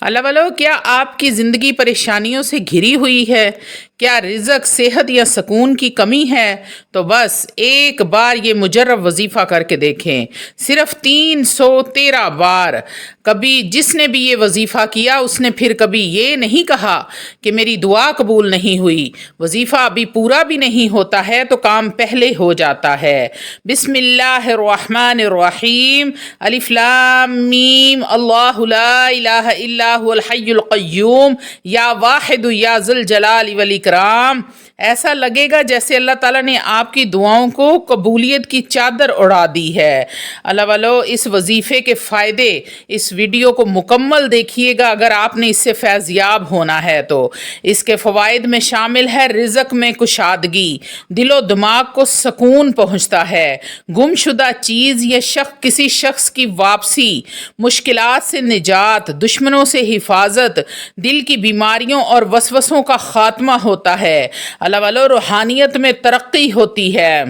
اللہ والو، کیا آپ کی زندگی پریشانیوں سے گھری ہوئی ہے؟ کیا رزق، صحت یا سکون کی کمی ہے؟ تو بس ایک بار یہ مجرب وظیفہ کر کے دیکھیں، صرف 313 بار۔ کبھی جس نے بھی یہ وظیفہ کیا اس نے پھر کبھی یہ نہیں کہا کہ میری دعا قبول نہیں ہوئی۔ وظیفہ ابھی پورا بھی نہیں ہوتا ہے تو کام پہلے ہو جاتا ہے۔ بسم اللہ الرحمن الرحیم، الف لام میم، اللہ لا الہ الا هو الحی القیوم، یا واحد یا ذی الجلال والاکرام۔ ایسا لگے گا جیسے اللہ تعالیٰ نے آپ کی دعاؤں کو قبولیت کی چادر اڑا دی ہے۔ اللہ والو، اس وظیفے کے فائدے اس ویڈیو کو مکمل دیکھیے گا اگر آپ نے اس سے فیض یاب ہونا ہے تو۔ اس کے فوائد میں شامل ہے رزق میں کشادگی، دل و دماغ کو سکون پہنچتا ہے، گم شدہ چیز یا کسی شخص کی واپسی، مشکلات سے نجات، دشمنوں سے حفاظت، دل کی بیماریوں اور وسوسوں کا خاتمہ ہوتا ہے۔ اللہ والو، روحانیت میں ترقی ہوتی ہے۔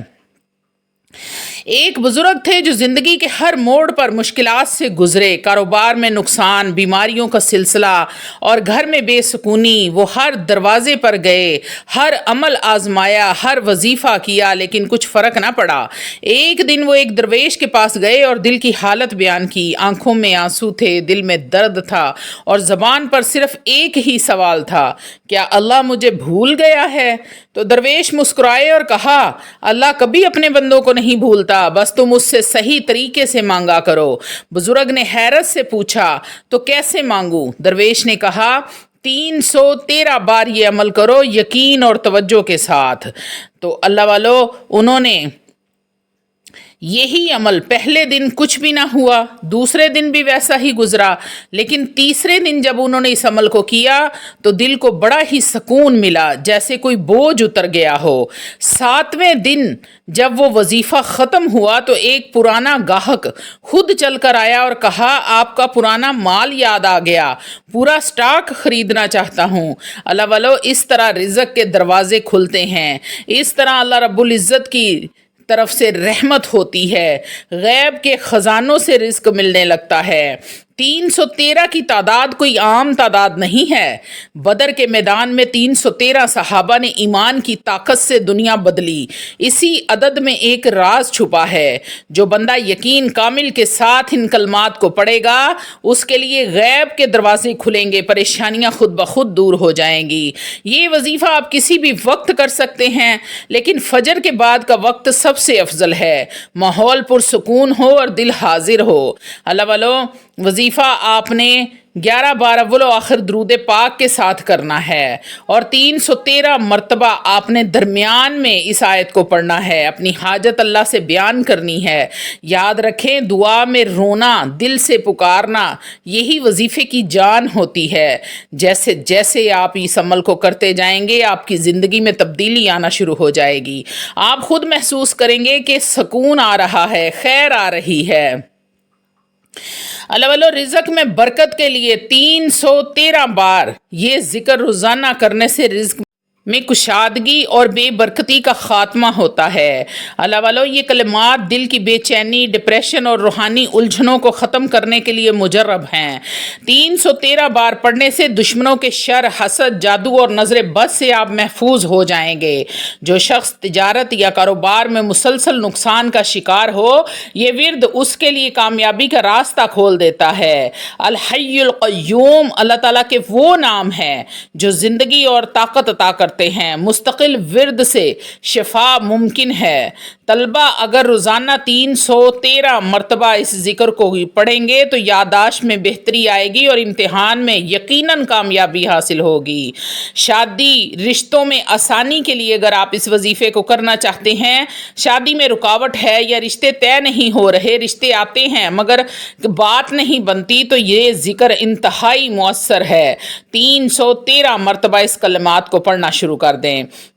ایک بزرگ تھے جو زندگی کے ہر موڑ پر مشکلات سے گزرے، کاروبار میں نقصان، بیماریوں کا سلسلہ اور گھر میں بے سکونی۔ وہ ہر دروازے پر گئے، ہر عمل آزمایا، ہر وظیفہ کیا، لیکن کچھ فرق نہ پڑا۔ ایک دن وہ ایک درویش کے پاس گئے اور دل کی حالت بیان کی۔ آنکھوں میں آنسو تھے، دل میں درد تھا اور زبان پر صرف ایک ہی سوال تھا، کیا اللہ مجھے بھول گیا ہے؟ تو درویش مسکرائے اور کہا، اللہ کبھی اپنے بندوں کو نہیں بھولتا، بس تم اس سے صحیح طریقے سے مانگا کرو۔ بزرگ نے حیرت سے پوچھا، تو کیسے مانگوں؟ درویش نے کہا، 313 بار یہ عمل کرو، یقین اور توجہ کے ساتھ۔ تو اللہ والو، انہوں نے یہی عمل، پہلے دن کچھ بھی نہ ہوا، دوسرے دن بھی ویسا ہی گزرا، لیکن تیسرے دن جب انہوں نے اس عمل کو کیا تو دل کو بڑا ہی سکون ملا، جیسے کوئی بوجھ اتر گیا ہو۔ 7ویں دن جب وہ وظیفہ ختم ہوا تو ایک پرانا گاہک خود چل کر آیا اور کہا، آپ کا پرانا مال یاد آ گیا، پورا سٹاک خریدنا چاہتا ہوں۔ اللہ والو، اس طرح رزق کے دروازے کھلتے ہیں، اس طرح اللہ رب العزت کی طرف سے رحمت ہوتی ہے، غیب کے خزانوں سے رزق ملنے لگتا ہے۔ 313 کی تعداد کوئی عام تعداد نہیں ہے۔ بدر کے میدان میں 313 صحابہ نے ایمان کی طاقت سے دنیا بدلی۔ اسی عدد میں ایک راز چھپا ہے، جو بندہ یقین کامل کے ساتھ ان کلمات کو پڑھے گا اس کے لیے غیب کے دروازے کھلیں گے، پریشانیاں خود بخود دور ہو جائیں گی۔ یہ وظیفہ آپ کسی بھی وقت کر سکتے ہیں، لیکن فجر کے بعد کا وقت سب سے افضل ہے، ماحول پرسکون ہو اور دل حاضر ہو۔ اللہ والو، وظیفہ آپ نے 11 بار اول و آخر درود پاک کے ساتھ کرنا ہے اور 313 مرتبہ آپ نے درمیان میں اس آیت کو پڑھنا ہے، اپنی حاجت اللہ سے بیان کرنی ہے۔ یاد رکھیں، دعا میں رونا، دل سے پکارنا، یہی وظیفے کی جان ہوتی ہے۔ جیسے جیسے آپ اس عمل کو کرتے جائیں گے آپ کی زندگی میں تبدیلی آنا شروع ہو جائے گی، آپ خود محسوس کریں گے کہ سکون آ رہا ہے، خیر آ رہی ہے۔ اللہ والو، رزق میں برکت کے لیے 313 بار یہ ذکر روزانہ کرنے سے رزق میں کشادگی اور بے برکتی کا خاتمہ ہوتا ہے۔ اللہ والو، یہ کلمات دل کی بے چینی، ڈپریشن اور روحانی الجھنوں کو ختم کرنے کے لیے مجرب ہیں۔ 313 بار پڑھنے سے دشمنوں کے شر، حسد، جادو اور نظر بد سے آپ محفوظ ہو جائیں گے۔ جو شخص تجارت یا کاروبار میں مسلسل نقصان کا شکار ہو، یہ ورد اس کے لیے کامیابی کا راستہ کھول دیتا ہے۔ الحی القیوم اللہ تعالیٰ کے وہ نام ہیں جو زندگی اور طاقت عطا کرتے ہیں۔ مستقل ورد سے شفا ممکن ہے۔ طلبہ اگر روزانہ 313 مرتبہ اس ذکر کو پڑھیں گے تو یادداشت میں بہتری آئے گی اور امتحان میں یقیناً کامیابی حاصل ہوگی۔ شادی رشتوں میں آسانی کے لیے اگر آپ اس وظیفے کو کرنا چاہتے ہیں، شادی میں رکاوٹ ہے یا رشتے طے نہیں ہو رہے، رشتے آتے ہیں مگر بات نہیں بنتی، تو یہ ذکر انتہائی مؤثر ہے۔ 313 مرتبہ اس کلمات کو پڑھنا شروع کر دیں۔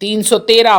313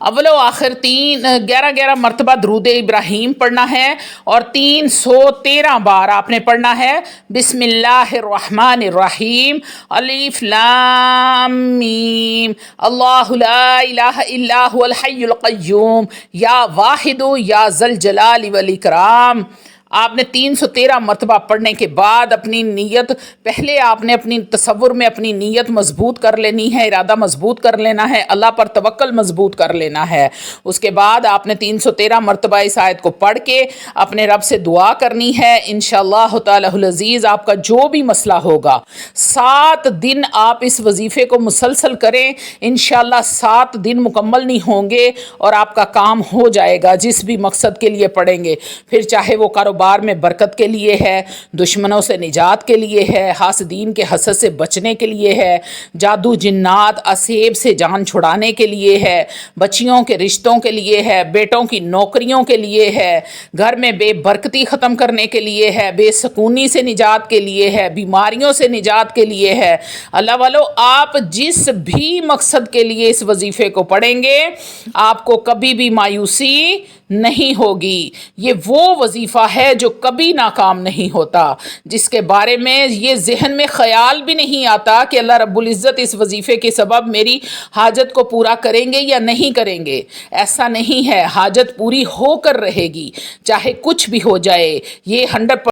اول و آخر 11 مرتبہ درود ابراہیم پڑھنا ہے اور 313 بار آپ نے پڑھنا ہے بسم اللہ الرحمن الرحیم الف لام میم اللہ لا الہ الا هو الحی القیوم یا واحد یا ذی الجلال والاکرام. آپ نے 313 مرتبہ پڑھنے کے بعد اپنی نیت، پہلے آپ نے اپنی تصور میں اپنی نیت مضبوط کر لینی ہے، ارادہ مضبوط کر لینا ہے، اللہ پر توکل مضبوط کر لینا ہے. اس کے بعد آپ نے 313 مرتبہ اس آیت کو پڑھ کے اپنے رب سے دعا کرنی ہے. انشاءاللہ تعالی العزیز آپ کا جو بھی مسئلہ ہوگا 7 دن آپ اس وظیفے کو مسلسل کریں، انشاءاللہ 7 دن مکمل نہیں ہوں گے اور آپ کا کام ہو جائے گا جس بھی مقصد کے لیے پڑھیں گے. پھر چاہے وہ کاروبار میں برکت کے لیے ہے، دشمنوں سے نجات کے لیے ہے، حاسدین کے حسد سے بچنے کے لیے ہے، جادو جنات اسیب سے جان چھڑانے کے لیے ہے، بچیوں کے رشتوں کے لیے ہے، بیٹوں کی نوکریوں کے لیے ہے، گھر میں بے برکتی ختم کرنے کے لیے ہے، بے سکونی سے نجات کے لیے ہے، بیماریوں سے نجات کے لیے ہے. اللہ والو آپ جس بھی مقصد کے لیے اس وظیفے کو پڑھیں گے آپ کو کبھی بھی مایوسی نہیں ہوگی. یہ وہ وظیفہ ہے جو کبھی ناکام نہیں ہوتا، جس کے بارے میں یہ ذہن میں خیال بھی نہیں آتا کہ اللہ رب العزت اس وظیفے کے سبب میری حاجت کو پورا کریں گے یا نہیں کریں گے. ایسا نہیں ہے، حاجت پوری ہو کر رہے گی چاہے کچھ بھی ہو جائے. یہ 100%